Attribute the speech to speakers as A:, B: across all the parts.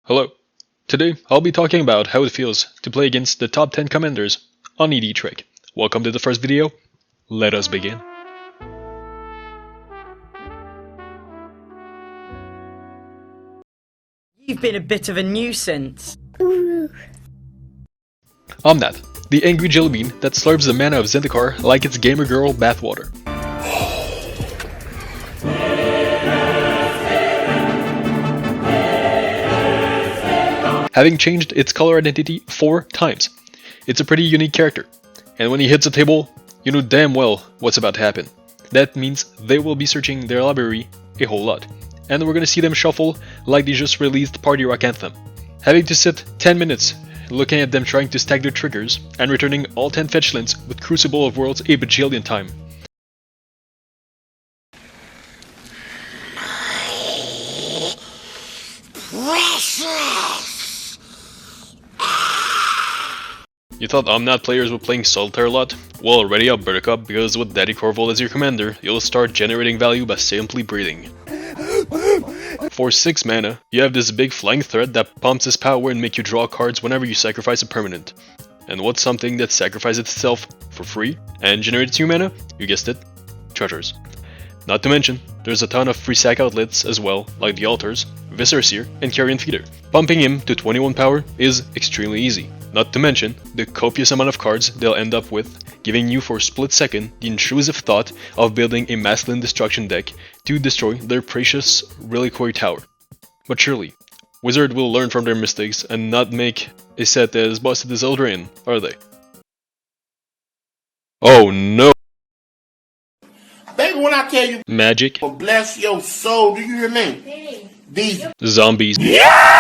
A: Hello. Today, I'll be talking about how it feels to play against the top 10 commanders on EDHREC. Welcome to the first video. Let us begin.
B: You've been a bit of a nuisance.
A: I'm Nat, the angry jelly bean that slurps the mana of Zendikar like it's gamer girl bathwater. Having changed its color identity 4 times. It's a pretty unique character, and when he hits a table, you know damn well what's about to happen. That means they will be searching their library a whole lot, and we're gonna see them shuffle like they just released Party Rock Anthem. Having to sit 10 minutes looking at them trying to stack their triggers, and returning all 10 fetchlands with Crucible of Worlds a bajillion time. You thought Omnat players were playing Solitaire a lot? Well, ready up Buttercup, because with Daddy Corval as your commander, you'll start generating value by simply breathing. For 6 mana, you have this big flying threat that pumps his power and make you draw cards whenever you sacrifice a permanent. And what's something that sacrifices itself for free and generates new mana? You guessed it, treasures. Not to mention, there's a ton of free sack outlets as well, like the Altars, Viscera Seer, and Carrion Feeder. Pumping him to 21 power is extremely easy. Not to mention the copious amount of cards they'll end up with, giving you for a split second the intrusive thought of building a masculine destruction deck to destroy their precious reliquary tower. But surely, Wizard will learn from their mistakes and not make a set as busted as Eldraine, are they? Oh no!
C: Baby, when I tell you,
A: Magic.
C: bless your soul, do you hear me? These
A: Zombies. Yeah!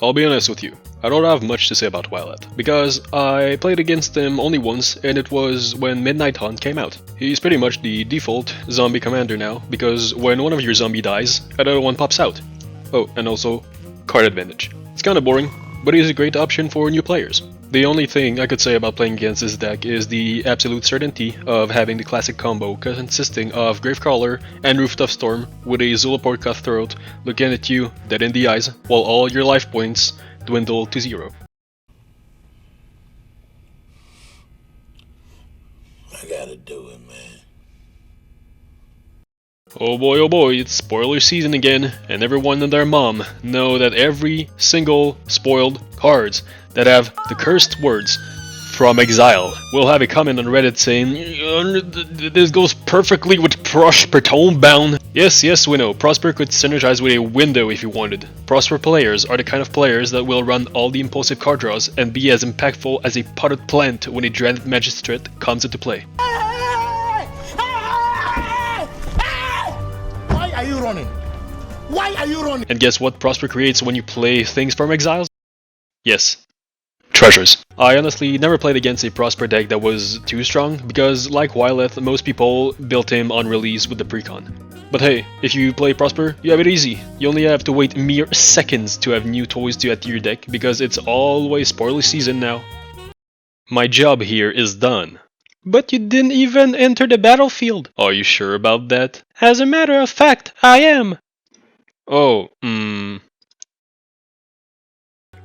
A: I'll be honest with you, I don't have much to say about Violet, because I played against him only once, and it was when Midnight Hunt came out. He's pretty much the default zombie commander now, because when one of your zombie dies, another one pops out. Oh, and also, card advantage. It's kinda boring, but he's a great option for new players. The only thing I could say about playing against this deck is the absolute certainty of having the classic combo consisting of Gravecrawler and Rooftop Storm with a Zulaport Cutthroat looking at you dead in the eyes while all your life points dwindle to 0.
C: I gotta do it, man.
A: Oh boy, it's spoiler season again, and everyone and their mom know that every single spoiled cards that have the cursed words "From Exile" will have a comment on Reddit saying, "This goes perfectly with Prosper Tomebound." Yes, we know, Prosper could synergize with a window if you wanted. Prosper players are the kind of players that will run all the impulsive card draws and be as impactful as a potted plant when a Dreaded Magistrate comes into play.
C: Why are you running? Why are you running?
A: And guess what Prosper creates when you play things from Exiles? Yes. Treasures. I honestly never played against a Prosper deck that was too strong, because like Wyleth, most people built him on release with the precon. But hey, if you play Prosper, you have it easy. You only have to wait mere seconds to have new toys to add to your deck, because it's always spoiler season now. My job here is done. But you didn't even enter the battlefield. Are you sure about that? As a matter of fact, I am. Oh,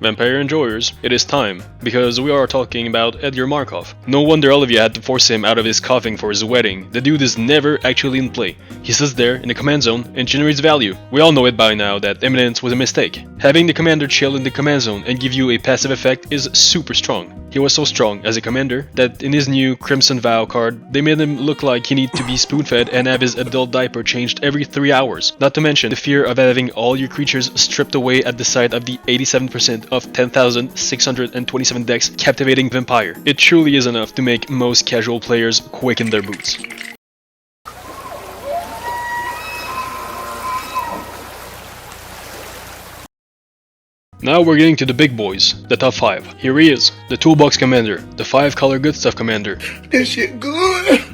A: Vampire enjoyers, it is time, because we are talking about Edgar Markov. No wonder all of you had to force him out of his coughing for his wedding. The dude is never actually in play. He sits there in the command zone and generates value. We all know it by now that Eminence was a mistake. Having the commander chill in the command zone and give you a passive effect is super strong. He was so strong as a commander that in his new Crimson Vow card, they made him look like he needed to be spoon-fed and have his adult diaper changed every 3 hours. Not to mention the fear of having all your creatures stripped away at the sight of the 87% of 10,627 decks captivating Vampire. It truly is enough to make most casual players quicken their boots. Now we're getting to the big boys, the top 5. Here he is, the Toolbox Commander, the 5-color Good Stuff Commander.
C: This shit good.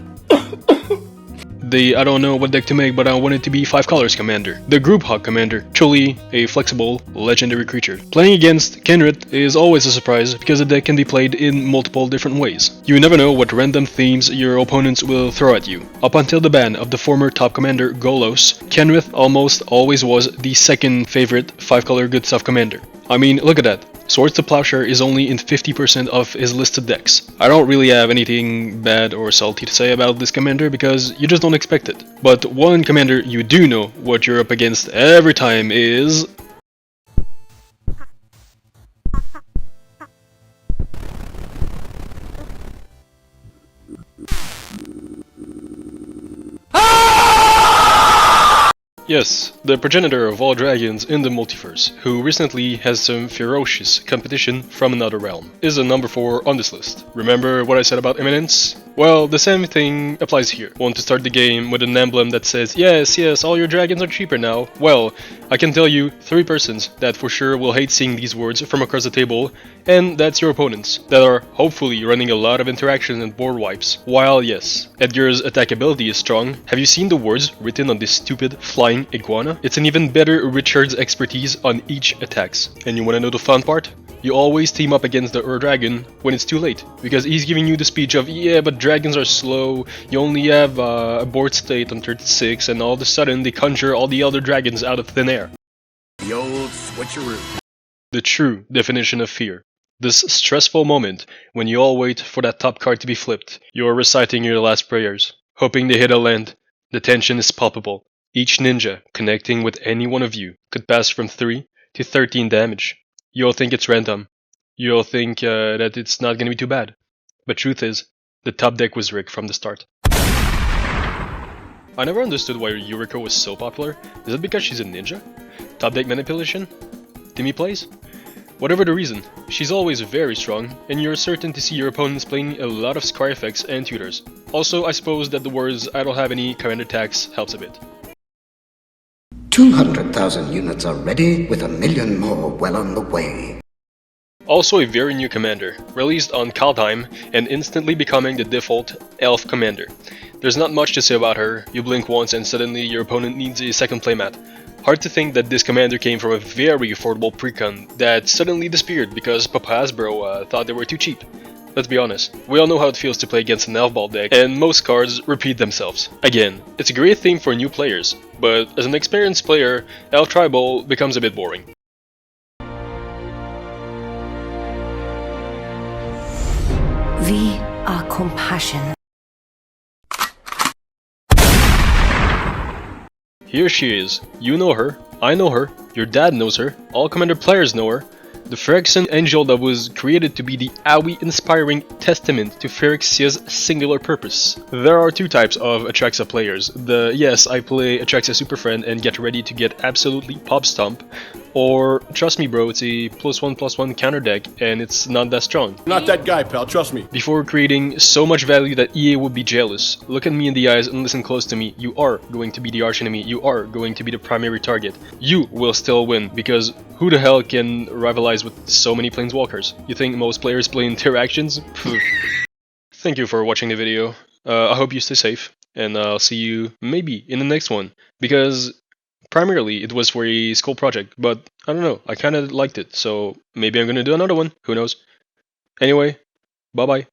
A: I don't know what deck to make, but I want it to be 5 colors commander. The Group Hawk Commander, truly a flexible, legendary creature. Playing against Kenrit is always a surprise, because the deck can be played in multiple different ways. You never know what random themes your opponents will throw at you. Up until the ban of the former top commander Golos, Kenrith almost always was the second favorite 5-color Good Stuff commander. I mean, look at that. Swords to Plowshare is only in 50% of his listed decks. I don't really have anything bad or salty to say about this commander because you just don't expect it. But one commander you do know what you're up against every time is... Yes, the progenitor of all dragons in the multiverse, who recently has some ferocious competition from another realm, is a number 4 on this list. Remember what I said about Eminence? Well, the same thing applies here. Want to start the game with an emblem that says, yes, all your dragons are cheaper now? Well, I can tell you 3 persons that for sure will hate seeing these words from across the table, and that's your opponents, that are hopefully running a lot of interactions and board wipes. While yes, Edgar's attack ability is strong, have you seen the words written on this stupid flying iguana? It's an even better Richard's expertise on each attacks. And you wanna know the fun part? You always team up against the Ur-Dragon when it's too late, because he's giving you the speech of, yeah, but dragons are slow, you only have a board state on 36, and all of a sudden they conjure all the other dragons out of thin air.
D: The old switcheroo.
A: The true definition of fear. This stressful moment when you all wait for that top card to be flipped, you're reciting your last prayers, hoping they hit a land. The tension is palpable. Each ninja connecting with any one of you could pass from 3 to 13 damage. You'll think it's random. You'll think that it's not gonna be too bad. But truth is, the top deck was rigged from the start. I never understood why EDHREC was so popular. Is it because she's a ninja? Top deck manipulation? Timmy plays? Whatever the reason, she's always very strong, and you're certain to see your opponents playing a lot of Scar effects and tutors. Also, I suppose that the words I don't have any commander tax helps a bit.
E: 200,000 units are ready, with 1 million more well on the way.
A: Also a very new commander, released on Kaldheim and instantly becoming the default elf commander. There's not much to say about her, you blink once and suddenly your opponent needs a second playmat. Hard to think that this commander came from a very affordable precon that suddenly disappeared because Papa Hasbro thought they were too cheap. Let's be honest, we all know how it feels to play against an elf ball deck, and most cards repeat themselves. Again, it's a great theme for new players, but as an experienced player, elf tribal becomes a bit boring.
F: We are compassion.
A: Here she is. You know her, I know her, your dad knows her, all Commander players know her. The Phyrexian angel that was created to be the AOE-inspiring testament to Phyrexia's singular purpose. There are 2 types of Atraxa players. The yes, I play Atraxa Super Friend and get ready to get absolutely pop stomp, or trust me bro, it's a +1/+1 counter deck and it's not that strong.
D: Not that guy, pal, trust me.
A: Before creating so much value that EA would be jealous, look at me in the eyes and listen close to me. You are going to be the archenemy, you are going to be the primary target. You will still win, because who the hell can rivalize with so many planeswalkers? You think most players play interactions? Thank you for watching the video. I hope you stay safe, and I'll see you maybe in the next one, because primarily it was for a school project, but I don't know, I kinda liked it, so maybe I'm gonna do another one, who knows. Anyway, bye bye.